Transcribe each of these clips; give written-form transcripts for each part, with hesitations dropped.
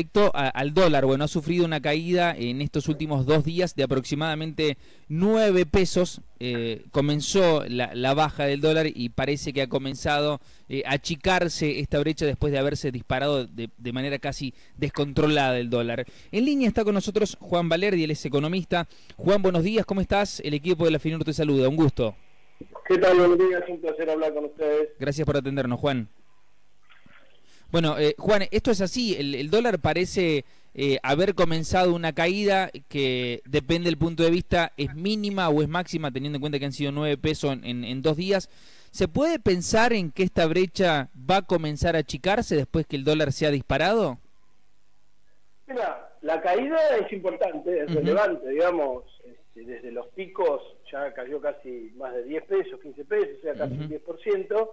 Respecto al dólar, bueno, ha sufrido una caída en estos últimos 2 días de aproximadamente 9 pesos. Comenzó la baja del dólar y parece que ha comenzado a achicarse esta brecha después de haberse disparado de manera casi descontrolada el dólar. En línea está con nosotros Juan Valerdi, él es economista. Juan, buenos días, ¿cómo estás? El equipo de la FINUR te saluda, un gusto. ¿Qué tal? Buenos días, un placer hablar con ustedes. Gracias por atendernos, Juan. Bueno, Juan, esto es así, el dólar parece haber comenzado una caída que depende del punto de vista, es mínima o es máxima, teniendo en cuenta que han sido 9 pesos en 2 días. ¿Se puede pensar en que esta brecha va a comenzar a achicarse después que el dólar se ha disparado? Mira, la caída es importante, es relevante, digamos, desde los picos ya cayó casi más de 10 pesos, 15 pesos, o sea, casi un 10%.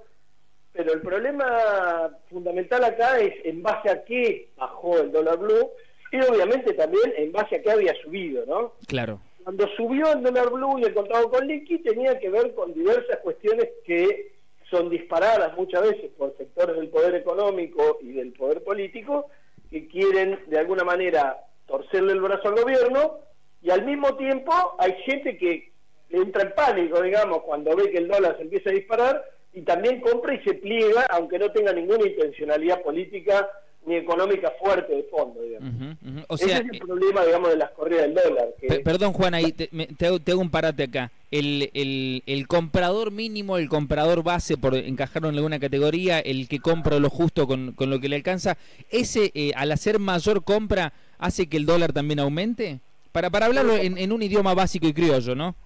Pero el problema fundamental acá es en base a qué bajó el dólar blue y obviamente también en base a qué había subido, ¿no? Claro. Cuando subió el dólar blue y el contado con liqui tenía que ver con diversas cuestiones que son disparadas muchas veces por sectores del poder económico y del poder político que quieren de alguna manera torcerle el brazo al gobierno, y al mismo tiempo hay gente que le entra en pánico, digamos, cuando ve que el dólar se empieza a disparar, y también compra y se pliega, aunque no tenga ninguna intencionalidad política ni económica fuerte de fondo, digamos. O sea, ese es el problema, digamos, de las corridas del dólar. Perdón, Juan, ahí te hago un parate acá. El comprador mínimo, el comprador base, por encajarlo en alguna categoría, el que compra lo justo con lo que le alcanza, ese al hacer mayor compra, ¿hace que el dólar también aumente? Para hablarlo en un idioma básico y criollo, ¿no?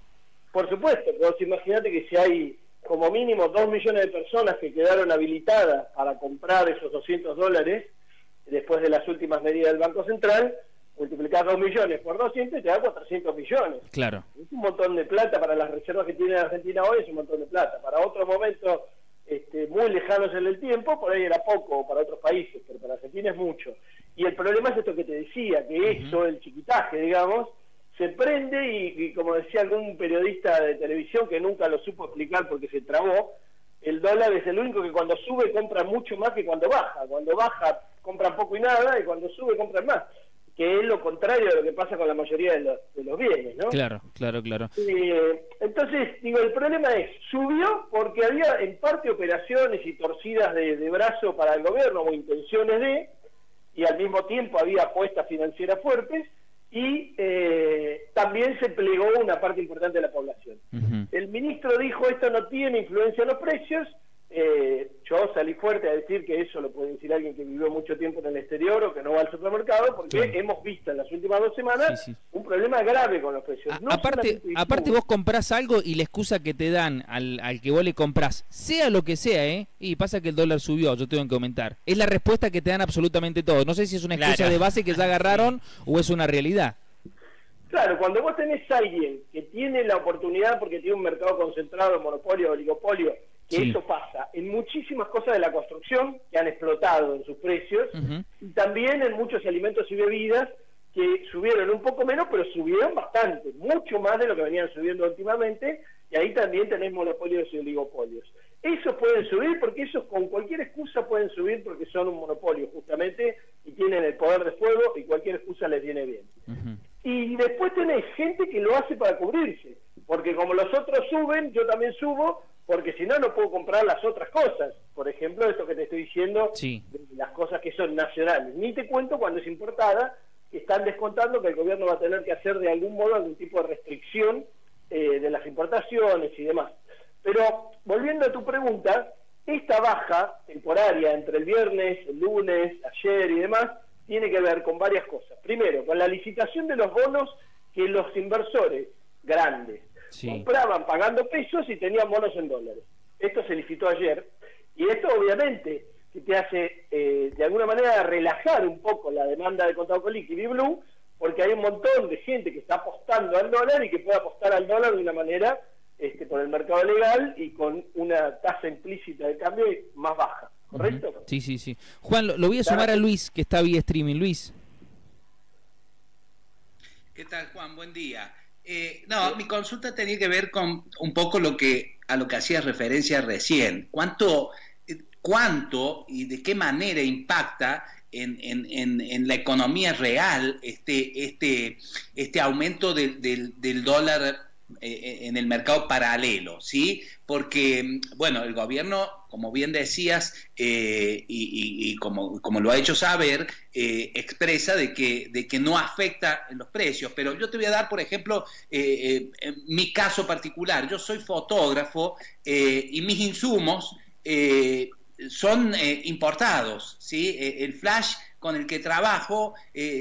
Por supuesto, vos imaginate que si hay como mínimo 2 millones de personas que quedaron habilitadas para comprar esos $200 después de las últimas medidas del Banco Central, multiplicar 2 millones por 200 y te da 400 millones. Claro. Es un montón de plata para las reservas que tiene Argentina hoy, es un montón de plata. Para otros momentos muy lejanos en el tiempo, por ahí era poco, para otros países, pero para Argentina es mucho. Y el problema es esto que te decía, que eso, el chiquitaje, digamos, se prende y como decía algún periodista de televisión que nunca lo supo explicar porque se trabó, el dólar es el único que cuando sube compra mucho más que cuando baja. Cuando baja compran poco y nada, y cuando sube compran más, que es lo contrario de lo que pasa con la mayoría de los bienes, ¿no? Claro. Entonces, digo, el problema es, subió porque había en parte operaciones y torcidas de brazo para el gobierno o intenciones de, y al mismo tiempo había apuestas financieras fuertes, y también se plegó una parte importante de la población. El ministro dijo, esto no tiene influencia en los precios. Yo salí fuerte a decir que eso lo puede decir alguien que vivió mucho tiempo en el exterior o que no va al supermercado, porque hemos visto en las últimas 2 semanas un problema grave con los precios. Aparte vos comprás algo y la excusa que te dan al que vos le comprás, sea lo que sea, y pasa que el dólar subió, yo tengo que aumentar. Es la respuesta que te dan absolutamente todos. No sé si es una excusa de base que ya agarraron o es una realidad. Claro, cuando vos tenés a alguien que tiene la oportunidad porque tiene un mercado concentrado, monopolio, oligopolio, que eso pasa en muchísimas cosas de la construcción que han explotado en sus precios, y también en muchos alimentos y bebidas que subieron un poco menos, pero subieron bastante, mucho más de lo que venían subiendo últimamente, y ahí también tenés monopolios y oligopolios. Esos pueden subir porque esos con cualquier excusa pueden subir porque son un monopolio justamente y tienen el poder de fuego y cualquier excusa les viene bien. Y después tenés gente que lo hace para cubrirse, porque como los otros suben, yo también subo, porque si no, no puedo comprar las otras cosas. Por ejemplo, esto que te estoy diciendo, las cosas que son nacionales. Ni te cuento cuando es importada, que están descontando que el gobierno va a tener que hacer de algún modo algún tipo de restricción de las importaciones y demás. Pero, volviendo a tu pregunta, esta baja temporaria entre el viernes, el lunes, ayer y demás, tiene que ver con varias cosas. Primero, con la licitación de los bonos que los inversores grandes compraban pagando pesos y tenían bonos en dólares. Esto se licitó ayer, y esto obviamente que te hace de alguna manera relajar un poco la demanda de contado con liqui y blue, porque hay un montón de gente que está apostando al dólar y que puede apostar al dólar de una manera por el mercado legal y con una tasa implícita de cambio más baja, ¿correcto? Sí. Juan, lo voy a sumar a Luis, que está vía streaming. Luis. ¿Qué tal, Juan? Buen día. Mi consulta tenía que ver con un poco a lo que hacías referencia recién. ¿Cuánto y de qué manera impacta en la economía real este aumento del dólar en el mercado paralelo, ¿sí? Porque, bueno, el gobierno, como bien decías, y como lo ha hecho saber, expresa de que no afecta en los precios. Pero yo te voy a dar, por ejemplo, mi caso particular. Yo soy fotógrafo y mis insumos son importados, ¿sí? El flash con el que trabajo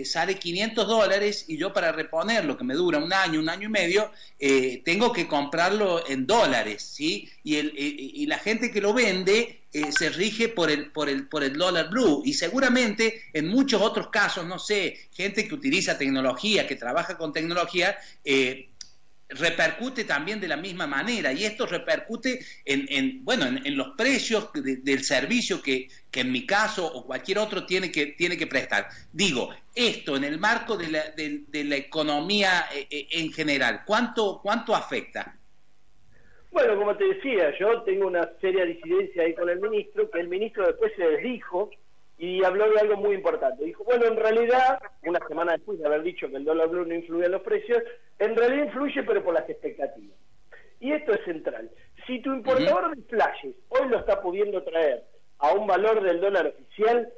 sale $500 y yo para reponerlo, que me dura un año y medio, tengo que comprarlo en dólares, ¿sí? Y la gente que lo vende se rige por el dólar blue, y seguramente en muchos otros casos, no sé, gente que utiliza tecnología, que trabaja con tecnología, repercute también de la misma manera, y esto repercute en los precios del servicio que en mi caso o cualquier otro tiene que prestar. Digo, esto en el marco de la economía en general, ¿cuánto afecta? Bueno, como te decía, yo tengo una seria disidencia ahí con el ministro, que el ministro después se desdijo y habló de algo muy importante. Dijo, bueno, en realidad, una semana después de haber dicho que el dólar blue no influye en los precios, en realidad influye, pero por las expectativas. Y esto es central. Si tu importador de flashes hoy lo está pudiendo traer a un valor del dólar oficial,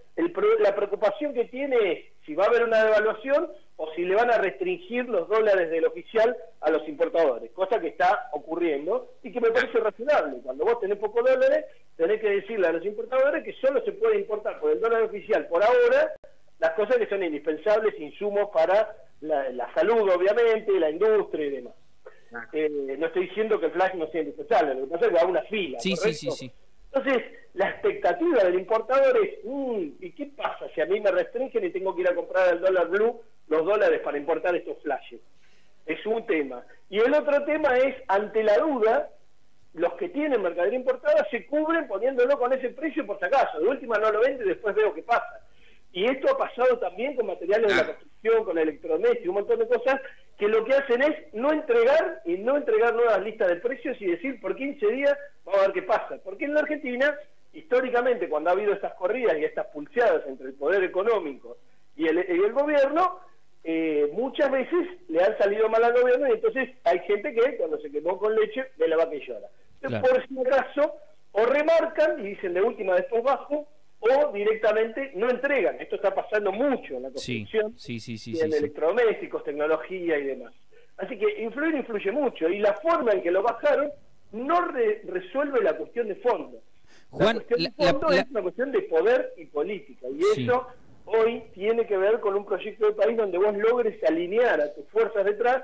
la preocupación que tiene es si va a haber una devaluación o si le van a restringir los dólares del oficial a los importadores, cosa que está ocurriendo y que me parece razonable. Cuando vos tenés pocos dólares, tenés que decirle a los importadores que solo se puede importar por el dólar oficial por ahora las cosas que son indispensables, insumos para la salud, obviamente, la industria y demás. No estoy diciendo que el flash no sea indispensable, lo que pasa es que va a una fila, sí, ¿correcto? sí. Entonces, la expectativa del importador es, ¿y qué pasa si a mí me restringen y tengo que ir a comprar al dólar blue los dólares para importar estos flashes? Es un tema. Y el otro tema es, ante la duda, los que tienen mercadería importada se cubren poniéndolo con ese precio por si acaso. De última no lo vende y después veo qué pasa. Y esto ha pasado también con materiales de la construcción, con electrodomésticos, un montón de cosas que lo que hacen es no entregar nuevas listas de precios y decir por 15 días vamos a ver qué pasa. Porque en la Argentina, históricamente, cuando ha habido estas corridas y estas pulseadas entre el poder económico y el gobierno, muchas veces le han salido mal al gobierno y entonces hay gente que cuando se quemó con leche ve la vaca y llora. Entonces, por si acaso, o remarcan y dicen de última después bajo, o directamente no entregan. Esto está pasando mucho en la construcción, y en electrodomésticos, tecnología y demás. Así que influye mucho, y la forma en que lo bajaron no resuelve la cuestión de fondo. Juan, la cuestión de fondo es una cuestión de poder y política, y eso hoy tiene que ver con un proyecto de país donde vos logres alinear a tus fuerzas detrás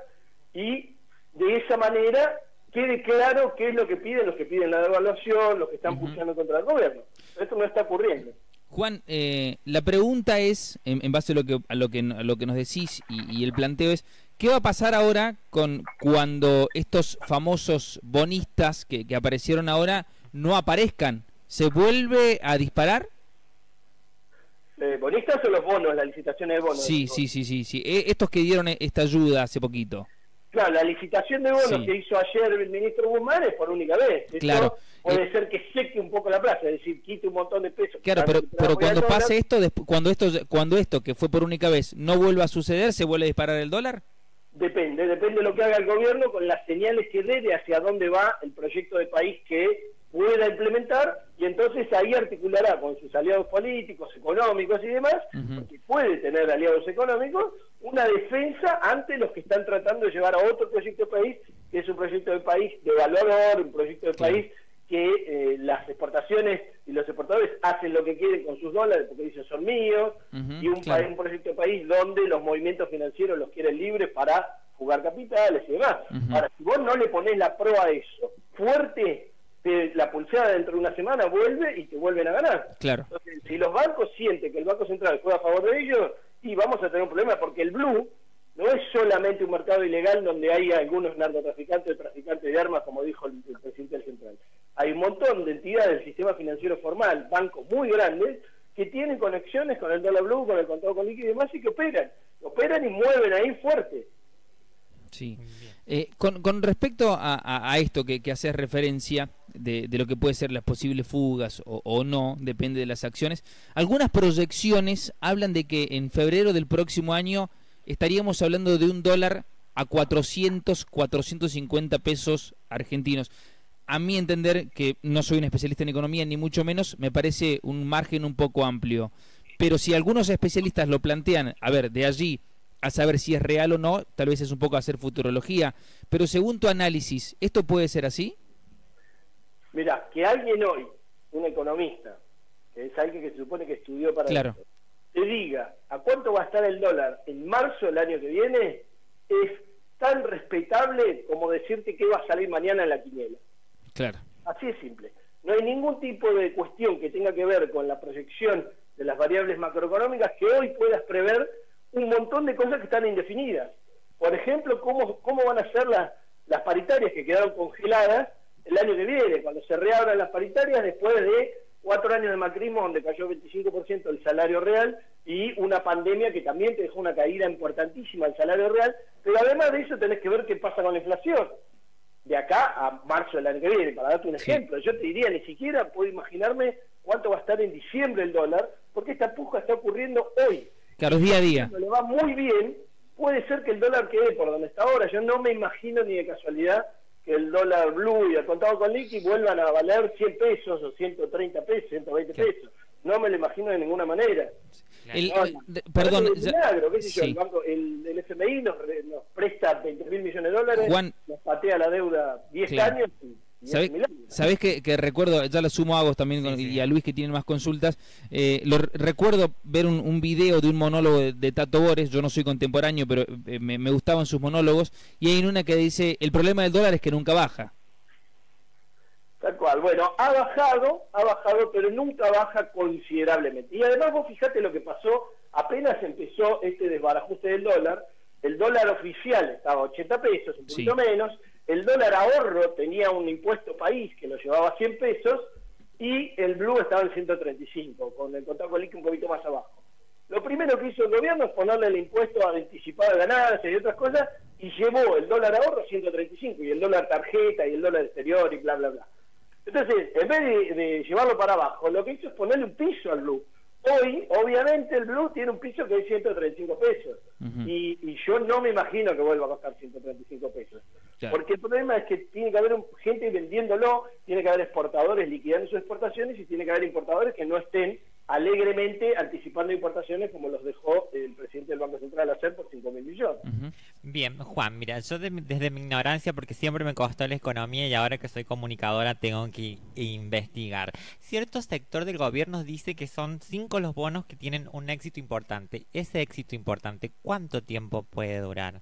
y de esa manera quede claro qué es lo que piden la devaluación, los que están pulsando contra el gobierno. Esto no está ocurriendo. Juan, la pregunta es, en base a lo que nos decís y el planteo es, ¿qué va a pasar ahora cuando estos famosos bonistas que aparecieron ahora no aparezcan? ¿Se vuelve a disparar? ¿Bonistas o los bonos, las licitaciones de bonos? Sí. Estos que dieron esta ayuda hace poquito. Claro, la licitación de bonos que hizo ayer el ministro Guzmán es por única vez. Claro. Puede ser que seque un poco la plaza, es decir, quite un montón de pesos. Claro, pero cuando pase esto, cuando esto que fue por única vez no vuelva a suceder, ¿se vuelve a disparar el dólar? Depende de lo que haga el gobierno con las señales que dé de hacia dónde va el proyecto de país que pueda implementar, y entonces ahí articulará con sus aliados políticos, económicos y demás, porque puede tener aliados económicos, una defensa ante los que están tratando de llevar a otro proyecto de país, que es un proyecto de país devaluador, un proyecto de país que las exportaciones y los exportadores hacen lo que quieren con sus dólares porque dicen son míos, y un proyecto de país donde los movimientos financieros los quieren libres para jugar capitales y demás. Ahora, si vos no le ponés la pro a eso fuerte, la pulseada dentro de una semana vuelve y te vuelven a ganar. Entonces, si los bancos sienten que el Banco Central juega a favor de ellos, y vamos a tener un problema, porque el blue no es solamente un mercado ilegal donde hay algunos narcotraficantes o traficantes de armas, como dijo el presidente del Central. Hay un montón de entidades del sistema financiero formal, bancos muy grandes, que tienen conexiones con el dólar blue, con el contado con líquido y demás, y que operan y mueven ahí fuerte. Sí. Con respecto a esto que haces referencia, de lo que puede ser las posibles fugas o no, depende de las acciones. Algunas proyecciones hablan de que en febrero del próximo año estaríamos hablando de un dólar a 400, 450 pesos argentinos. A mi entender, que no soy un especialista en economía ni mucho menos, me parece un margen un poco amplio. Pero si algunos especialistas lo plantean, a ver, de allí a saber si es real o no, tal vez es un poco hacer futurología, pero según tu análisis, ¿esto puede ser así? Mirá, que alguien hoy, un economista, que es alguien que se supone que estudió para claro, eso, te diga a cuánto va a estar el dólar en marzo del año que viene, es tan respetable como decirte que va a salir mañana en la quiniela. claro. Así es simple. No hay ningún tipo de cuestión que tenga que ver con la proyección de las variables macroeconómicas que hoy puedas prever un montón de cosas que están indefinidas. Por ejemplo, cómo van a ser las paritarias que quedaron congeladas el año que viene, cuando se reabran las paritarias después de 4 años de macrismo donde cayó 25% el salario real y una pandemia que también te dejó una caída importantísima del salario real, pero además de eso tenés que ver qué pasa con la inflación de acá a marzo del año que viene, para darte un ejemplo. Yo te diría, ni siquiera puedo imaginarme cuánto va a estar en diciembre el dólar, porque esta puja está ocurriendo hoy. Claro, día a día. Cuando le va muy bien, puede ser que el dólar quede por donde está ahora. Yo no me imagino ni de casualidad que el dólar blue y el contado con liqui vuelvan a valer 100 pesos o 130 pesos, 120 pesos. No me lo imagino de ninguna manera. Perdón, milagro, qué sé yo, sí. el banco, el FMI nos presta 20.000 millones de dólares, Juan, nos patea la deuda 10 claro. años ¿Sabés que recuerdo, ya lo sumo a vos también y a Luis que tienen más consultas, recuerdo ver un video de un monólogo de Tato Bores, yo no soy contemporáneo, pero me gustaban sus monólogos, y hay una que dice, el problema del dólar es que nunca baja. Tal cual, bueno, ha bajado, pero nunca baja considerablemente. Y además vos fijate lo que pasó, apenas empezó este desbarajuste del dólar, el dólar oficial estaba a 80 pesos, un poquito menos, el dólar ahorro tenía un impuesto país que lo llevaba a 100 pesos y el blue estaba en 135, con el contado con liqui un poquito más abajo. Lo primero que hizo el gobierno es ponerle el impuesto a anticipado de ganancias y otras cosas y llevó el dólar ahorro a 135 y el dólar tarjeta y el dólar exterior y bla, bla, bla. Entonces, en vez de llevarlo para abajo, lo que hizo es ponerle un piso al blue. Hoy, obviamente, el blue tiene un piso que es 135 pesos. Y yo no me imagino que vuelva a costar 135 pesos. Claro. Porque el problema es que tiene que haber gente vendiéndolo, tiene que haber exportadores liquidando sus exportaciones y tiene que haber importadores que no estén alegremente anticipando importaciones como los dejó el presidente del Banco Central hacer por 5.000 millones. Bien, Juan, mira, yo desde mi ignorancia, porque siempre me costó la economía y ahora que soy comunicadora tengo que investigar. Cierto sector del gobierno dice que son 5 los bonos que tienen un éxito importante. Ese éxito importante, ¿cuánto tiempo puede durar?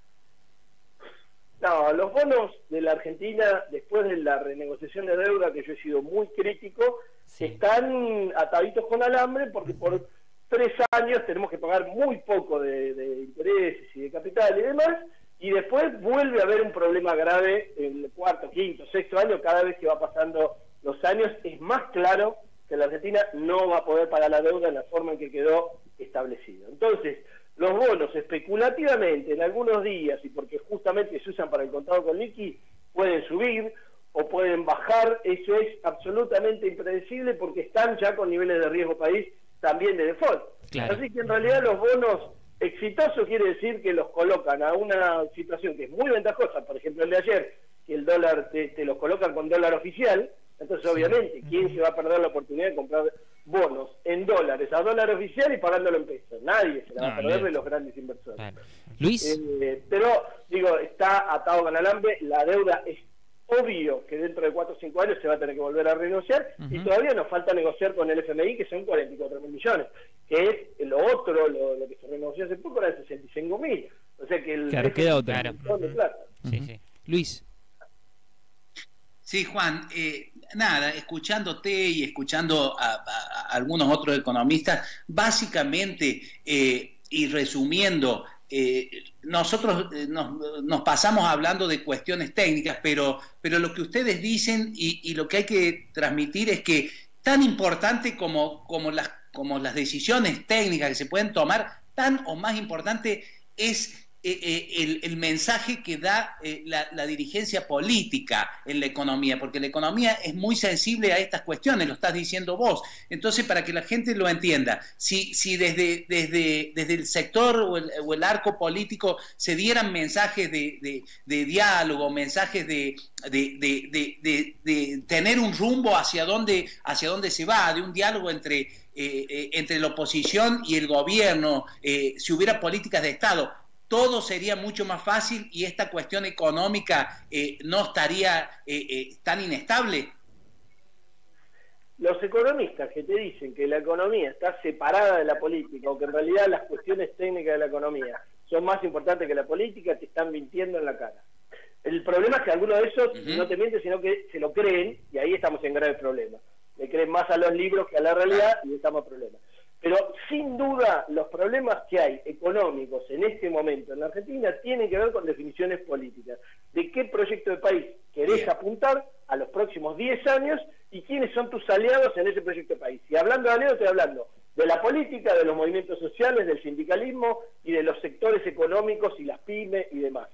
No, los bonos de la Argentina, después de la renegociación de deuda, que yo he sido muy crítico, están ataditos con alambre porque por 3 años tenemos que pagar muy poco de intereses y de capital y demás, y después vuelve a haber un problema grave en el 4º, 5º, 6º año. Cada vez que va pasando los años es más claro que la Argentina no va a poder pagar la deuda en la forma en que quedó establecido. Entonces, los bonos especulativamente en algunos días, y porque justamente se usan para el contado con liqui, pueden subir o pueden bajar. Eso es absolutamente impredecible porque están ya con niveles de riesgo país también de default. Claro. Así que en realidad los bonos exitosos quiere decir que los colocan a una situación que es muy ventajosa, por ejemplo el de ayer, que el dólar te los colocan con dólar oficial. Entonces obviamente, ¿quién se va a perder la oportunidad de comprar bonos en dólares a dólar oficial y pagándolo en pesos? Nadie se la va a perder de los grandes inversores. Claro. Luis. Pero, digo, está atado con alambre, la deuda es obvio que dentro de 4 o 5 años se va a tener que volver a renegociar, y todavía nos falta negociar con el FMI, que son 44.000 millones, que es lo otro, lo que se renegoció hace poco era de 65.000. O sea que el claro, queda otro. De plata. Luis. Sí, Juan, nada, escuchándote y escuchando a algunos otros economistas, básicamente, y resumiendo, nosotros nos pasamos hablando de cuestiones técnicas, pero lo que ustedes dicen y lo que hay que transmitir es que tan importante como las decisiones técnicas que se pueden tomar, tan o más importante es el mensaje que da la dirigencia política en la economía, porque la economía es muy sensible a estas cuestiones, lo estás diciendo vos. Entonces, para que la gente lo entienda, si desde el sector o el arco político se dieran mensajes de diálogo, mensajes de tener un rumbo hacia dónde se va, de un diálogo entre la oposición y el gobierno, si hubiera políticas de Estado, todo sería mucho más fácil y esta cuestión económica no estaría tan inestable. Los economistas que te dicen que la economía está separada de la política, o que en realidad las cuestiones técnicas de la economía son más importantes que la política, te están mintiendo en la cara. El problema es que algunos de esos no te mienten, sino que se lo creen, y ahí estamos en graves problemas. Le creen más a los libros que a la realidad y estamos en problemas. Pero sin duda los problemas que hay económicos en este momento en la Argentina tienen que ver con definiciones políticas. ¿De qué proyecto de país querés apuntar a los próximos 10 años y quiénes son tus aliados en ese proyecto de país? Y hablando de aliados, estoy hablando de la política, de los movimientos sociales, del sindicalismo y de los sectores económicos y las pymes y demás.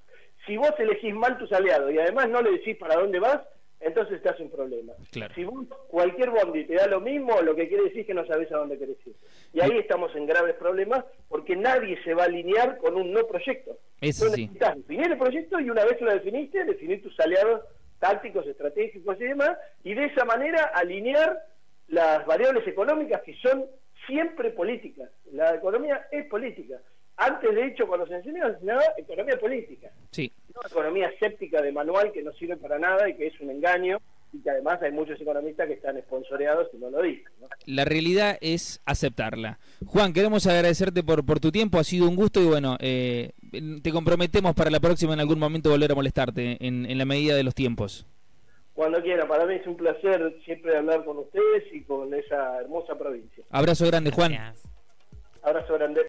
Si vos elegís mal tus aliados y además no le decís para dónde vas, entonces estás en problema. Claro. Si vos, cualquier bondi te da lo mismo, lo que quiere decir es que no sabés a dónde querés ir. Y ahí estamos en graves problemas porque nadie se va a alinear con un no proyecto. Eso sí. Necesitas definir el proyecto y una vez que lo definiste, definir tus aliados tácticos, estratégicos y demás, y de esa manera alinear las variables económicas que son siempre políticas. La economía es política. Antes, de hecho, cuando se enseñaba economía política. Sí. No economía escéptica de manual que no sirve para nada y que es un engaño, y que además hay muchos economistas que están esponsoreados y no lo dicen, ¿no? La realidad es aceptarla. Juan, queremos agradecerte por tu tiempo, ha sido un gusto y bueno, te comprometemos para la próxima en algún momento volver a molestarte en la medida de los tiempos. Cuando quiera, para mí es un placer siempre hablar con ustedes y con esa hermosa provincia. Abrazo grande, Juan. Gracias. Abrazo grande.